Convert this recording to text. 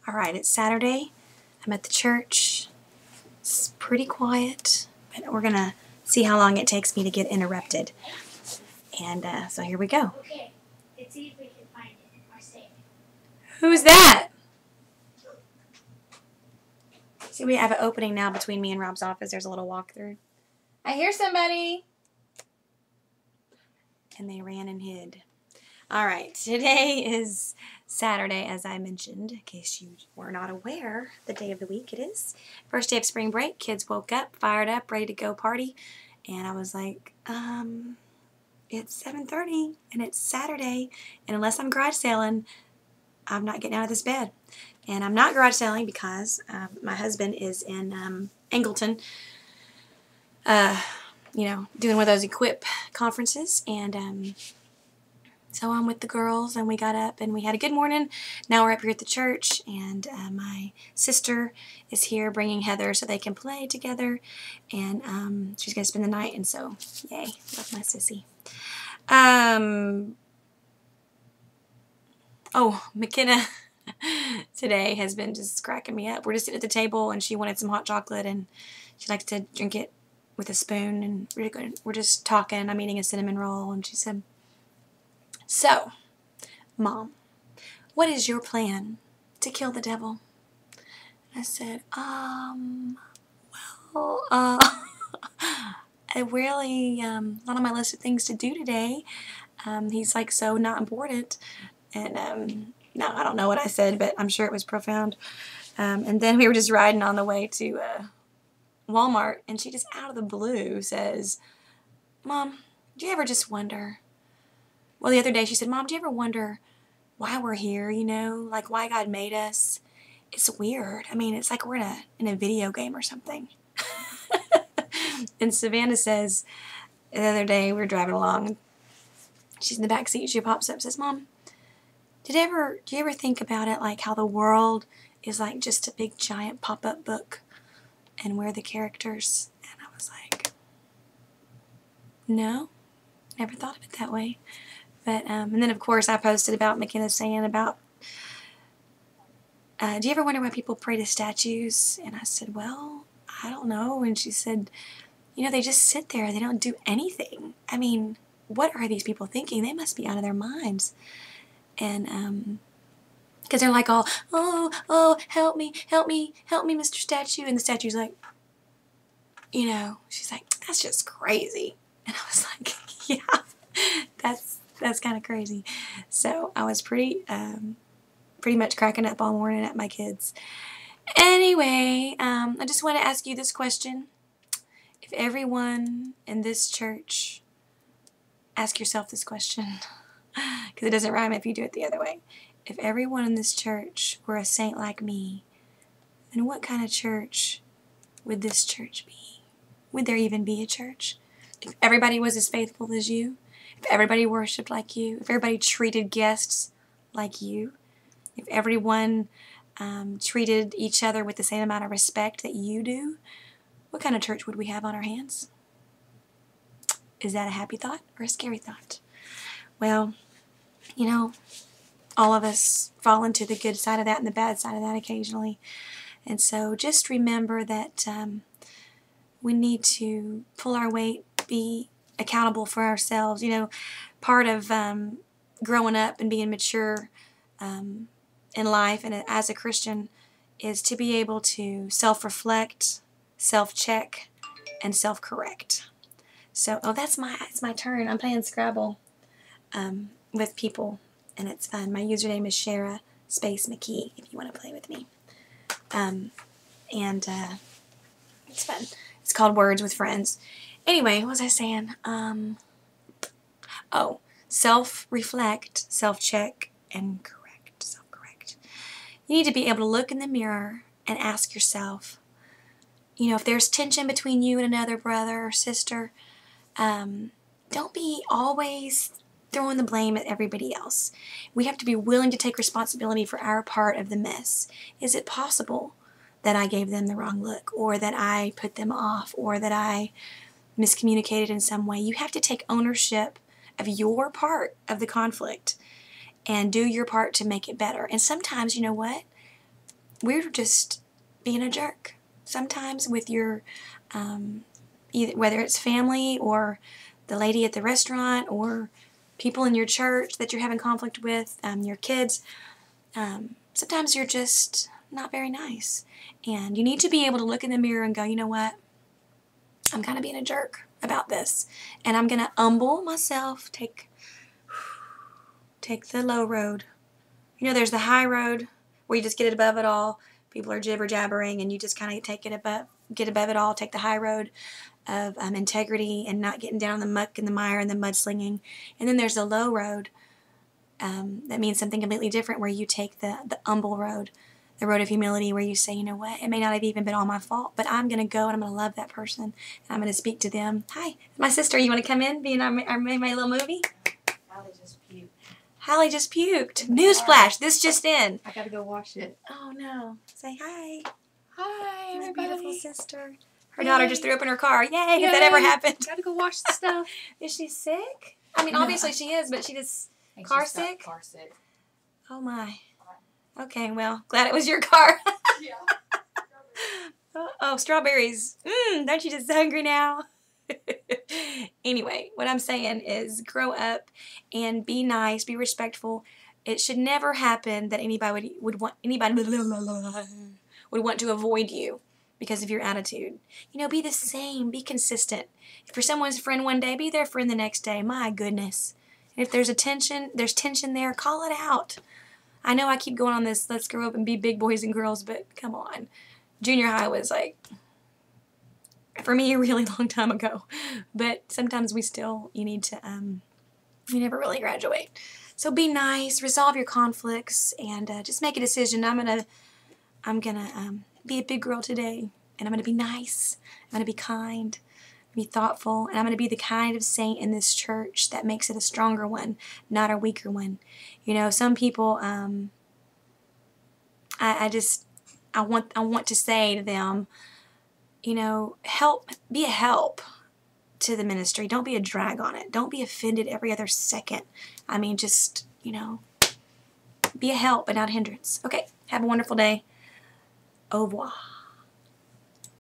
Alright, it's Saturday. I'm at the church. It's pretty quiet, but we're gonna see how long it takes me to get interrupted. And so here we go. Okay, let's see if we can find it. Or say it. Who's that? See, we have an opening now between me and Rob's office. There's a little walkthrough. I hear somebody. And they ran and hid. Alright, today is Saturday, as I mentioned, in case you were not aware, the day of the week it is. First day of spring break, kids woke up, fired up, ready to go party, and I was like, it's 7:30, and it's Saturday, and unless I'm garage sailing, I'm not getting out of this bed. And I'm not garage sailing because my husband is in Angleton, doing one of those equip conferences, and so I'm with the girls, and we got up and we had a good morning. Now we're up here at the church, and my sister is here bringing Heather so they can play together, and she's going to spend the night, and so, yay, love my sissy. McKenna today has been just cracking me up. We're just sitting at the table, and she wanted some hot chocolate, and she likes to drink it with a spoon, and we're just talking. I'm eating a cinnamon roll, and she said, "So, Mom, what is your plan to kill the devil?" I said, I really, not on my list of things to do today. He's like so not important. And, no, I don't know what I said, but I'm sure it was profound. And then we were just riding on the way to Walmart, and she just out of the blue says, "Mom, do you ever just wonder?" Well, the other day she said, "Mom, do you ever wonder why we're here, like why God made us? It's weird. I mean, it's like we're in a video game or something." And Savannah says, the other day we were driving along, she's in the back seat, she pops up and says, "Mom, do you ever think about it, like how the world is like just a big giant pop-up book and we're the characters?" And I was like, no, never thought of it that way. But, and then of course I posted about McKenna saying about, do you ever wonder why people pray to statues? And I said, well, I don't know. And she said, they just sit there. They don't do anything. I mean, what are these people thinking? They must be out of their minds. And, because they're like all, oh, help me, Mr. Statue. And the statue's like, she's like, that's just crazy. And I was like, yeah, that's kind of crazy. So I was pretty much cracking up all morning at my kids. Anyway, I just want to ask you this question. If everyone in this church, ask yourself this question, because it doesn't rhyme if you do it the other way. If everyone in this church were a saint like me, then what kind of church would this church be? Would there even be a church? If everybody was as faithful as you, if everybody worshiped like you, if everybody treated guests like you, if everyone treated each other with the same amount of respect that you do, what kind of church would we have on our hands? Is that a happy thought or a scary thought? Well, all of us fall into the good side of that and the bad side of that occasionally. And so just remember that we need to pull our weight, be accountable for ourselves. Part of growing up and being mature in life and as a Christian is to be able to self-reflect, self-check, and self-correct. So, it's my turn. I'm playing Scrabble with people, and it's fun. My username is Shara McKee if you want to play with me. It's fun. It's called Words with Friends. Anyway, what was I saying? Self-reflect, self-check, and self-correct. You need to be able to look in the mirror and ask yourself, if there's tension between you and another brother or sister, don't be always throwing the blame at everybody else. We have to be willing to take responsibility for our part of the mess. Is it possible that I gave them the wrong look, or that I put them off, or that I miscommunicated in some way? You have to take ownership of your part of the conflict and do your part to make it better. And sometimes, you know what? we're just being a jerk. Sometimes with your, either, whether it's family or the lady at the restaurant or people in your church that you're having conflict with, your kids, sometimes you're just not very nice. And you need to be able to look in the mirror and go, you know what? I'm kind of being a jerk about this. And I'm going to humble myself, take the low road. You know, there's the high road where you just get it above it all. People are jibber jabbering and you just kind of get above it all, take the high road of integrity and not getting down in the muck and the mire and the mudslinging. And then there's the low road that means something completely different, where you take the humble road, the road of humility, where you say, you know what, it may not have even been all my fault, but I'm going to go and I'm going to love that person and I'm going to speak to them. Hi, my sister, you want to come in, be in my little movie? Hallie just puked. Hallie just puked. Newsflash, this just in. I gotta go wash it. Oh no. Say hi. Hi, My everybody. beautiful sister. Her Yay. daughter just threw up in her car. Yay, Yay. has that ever happened? Gotta go wash the stuff. Is she sick? I mean, No. obviously she is, but she just car sick? Car sick. Oh my. Okay, well, glad it was your car. Yeah. Oh, strawberries. Don't you just hungry now? Anyway, what I'm saying is grow up and be nice, be respectful. It should never happen that anybody would want to avoid you because of your attitude. You know, be the same, be consistent. If you're someone's friend one day, be their friend the next day. My goodness. And if there's tension there, call it out. I know I keep going on this let's grow up and be big boys and girls, but come on. Junior high was like, for me, a really long time ago. But sometimes you need to, you never really graduate. So be nice, resolve your conflicts, and just make a decision. I'm gonna be a big girl today, and I'm gonna be nice. I'm gonna be kind, be thoughtful, and I'm gonna be the kind of saint in this church that makes it a stronger one, not a weaker one. You know, some people, I want to say to them, you know, be a help to the ministry. Don't be a drag on it. Don't be offended every other second. I mean, just, you know, be a help but not a hindrance. Okay, have a wonderful day. Au revoir.